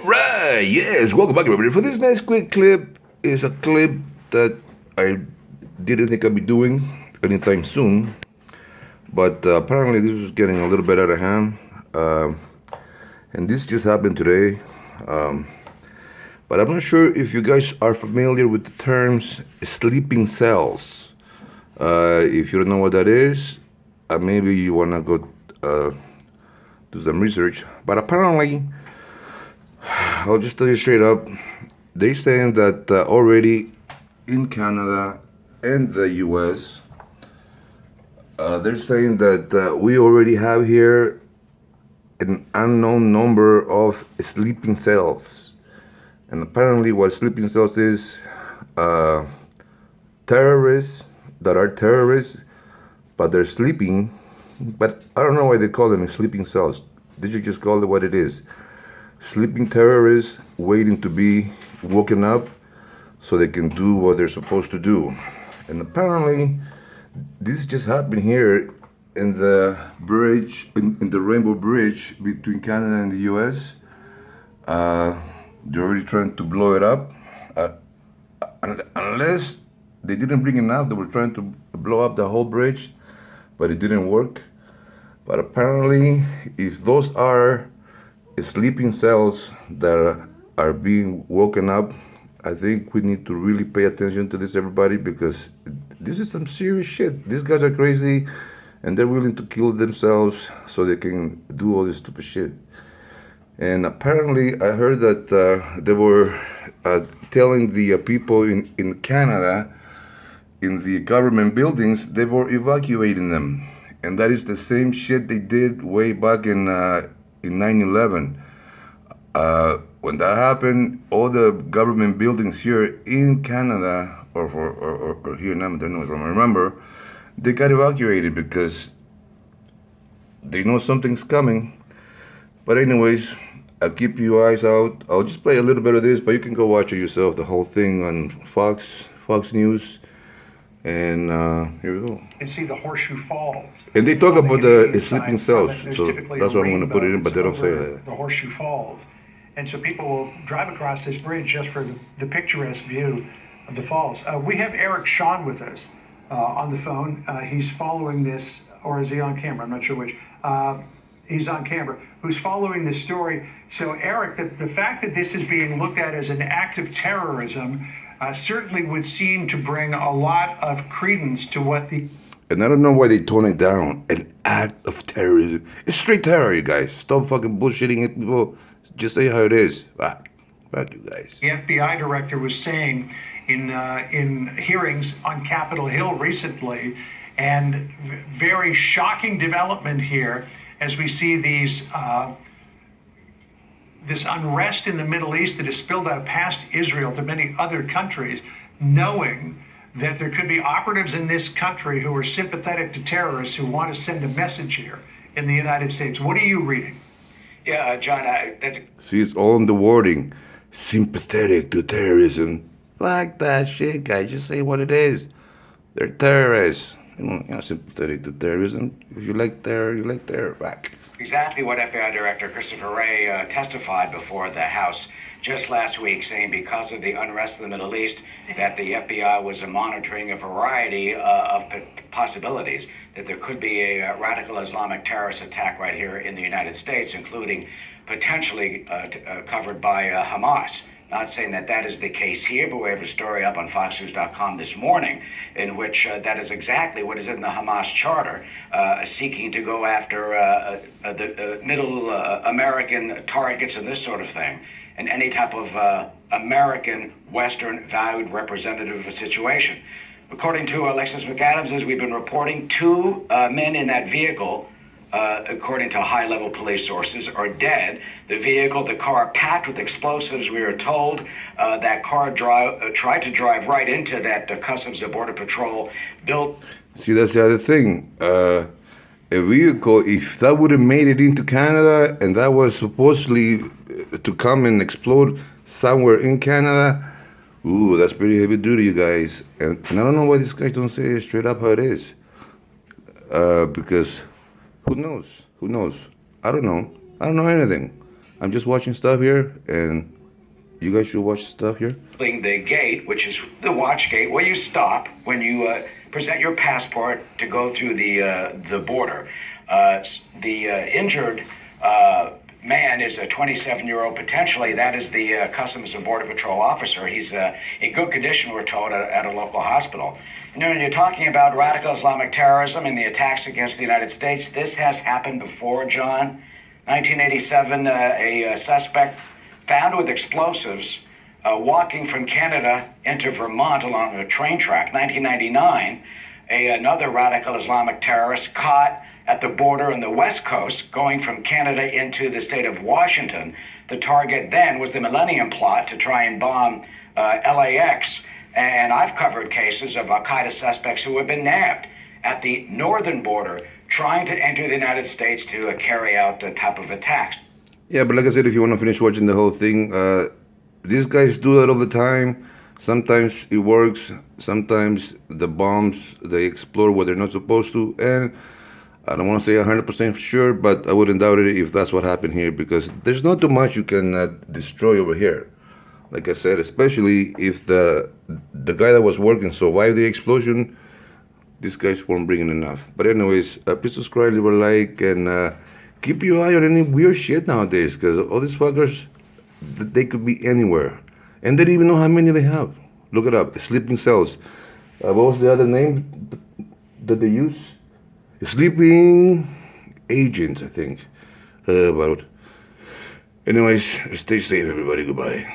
Alright, yes, welcome back everybody. For this nice quick clip is a clip that I didn't think I'd be doing anytime soon. But apparently this was getting a little bit out of hand. And this just happened today. But I'm not sure if you guys are familiar with the terms sleeping cells. If you don't know what that is, maybe you want to go do some research. But apparently, I'll just tell you straight up, they're saying that already in Canada and the US, they're saying that we already have here an unknown number of sleeping cells. And apparently what sleeping cells is, terrorists that are terrorists, but they're sleeping. But I don't know why they call them sleeping cells. They should just call it what it is. Sleeping terrorists waiting to be woken up so they can do what they're supposed to do. And apparently, this just happened here in the bridge, in the Rainbow Bridge between Canada and the US. They're already trying to blow it up. Unless they didn't bring enough, they were trying to blow up the whole bridge, but it didn't work. But apparently, if those are sleeping cells that are being woken up, I think we need to really pay attention to this, everybody, because this is some serious shit. These guys are crazy, and they're willing to kill themselves so they can do all this stupid shit. And apparently, I heard that they were telling the people in Canada, in the government buildings, they were evacuating them. And that is the same shit they did way back in 9/11. When that happened, all the government buildings here in Canada, or here in Canada, I don't know if I remember, they got evacuated because they know something's coming. But anyways, I'll keep you eyes out. I'll just play a little bit of this, but you can go watch it yourself, the whole thing on Fox News. And here we go. And see the Horseshoe Falls. And they talk about the sleeping cells, so that's why I'm going to put it in, but they don't say that. The Horseshoe Falls. And so people will drive across this bridge just for the picturesque view of the falls. We have Eric Sean with us on the phone. He's following this, or is he on camera? I'm not sure which. He's on camera, who's following this story. So Eric, the fact that this is being looked at as an act of terrorism certainly would seem to bring a lot of credence to what the... And I don't know why they tone it down. An act of terrorism. It's straight terror, you guys. Stop fucking bullshitting it, people. Just say how it is. Back you guys. The FBI director was saying in hearings on Capitol Hill recently, and very shocking development here as we see these this unrest in the Middle East that has spilled out past Israel to many other countries, knowing that there could be operatives in this country who are sympathetic to terrorists who want to send a message here in the United States. What are you reading? Yeah, John, that's... See, it's all in the wording. Sympathetic to terrorism. Like that shit, guys. Just say what it is. They're terrorists. You're not sympathetic to terrorism. If you like terror, you like terror. Back. Exactly what FBI Director Christopher Wray testified before the House just last week, saying because of the unrest in the Middle East, that the FBI was monitoring a variety of possibilities, that there could be a radical Islamic terrorist attack right here in the United States, including potentially covered by Hamas. Not saying that that is the case here, but we have a story up on FoxNews.com this morning in which that is exactly what is in the Hamas charter, seeking to go after the middle American targets and this sort of thing, and any type of American Western valued representative situation. According to Alexis McAdams, as we've been reporting, two men in that vehicle, according to high-level police sources, are dead. The vehicle, the car packed with explosives, we are told. That car tried to drive right into that Customs and Border Patrol built. See, that's the other thing. A vehicle, if that would have made it into Canada and that was supposedly to come and explode somewhere in Canada, ooh, that's pretty heavy duty, you guys. And I don't know why these guys don't say it straight up how it is. Because who knows? Who knows? I don't know. I don't know anything. I'm just watching stuff here, and you guys should watch stuff here. The gate, which is the watch gate, where you stop when you present your passport to go through the border. The injured man is a 27-year-old. Potentially, that is the Customs and Border Patrol officer. He's in good condition, we're told, at a local hospital. You know, when you're talking about radical Islamic terrorism and the attacks against the United States, this has happened before, John. 1987, a suspect found with explosives walking from Canada into Vermont along a train track. 1999, another radical Islamic terrorist caught at the border on the West Coast going from Canada into the state of Washington. The target then was the Millennium Plot to try and bomb LAX. And I've covered cases of Al-Qaeda suspects who have been nabbed at the northern border trying to enter the United States to carry out the type of attacks. Yeah, but like I said, if you want to finish watching the whole thing, these guys do that all the time. Sometimes it works. Sometimes the bombs, they explode where they're not supposed to. And I don't want to say 100% sure, but I wouldn't doubt it if that's what happened here, because there's not too much you can destroy over here. Like I said, especially if the guy that was working survived the explosion, these guys weren't bringing enough. But anyways, please subscribe, leave a like, and keep your eye on any weird shit nowadays, because all these fuckers, they could be anywhere. And they don't even know how many they have. Look it up, sleeping cells. What was the other name that they use? Sleeping agents, I think. But anyways, stay safe, everybody. Goodbye.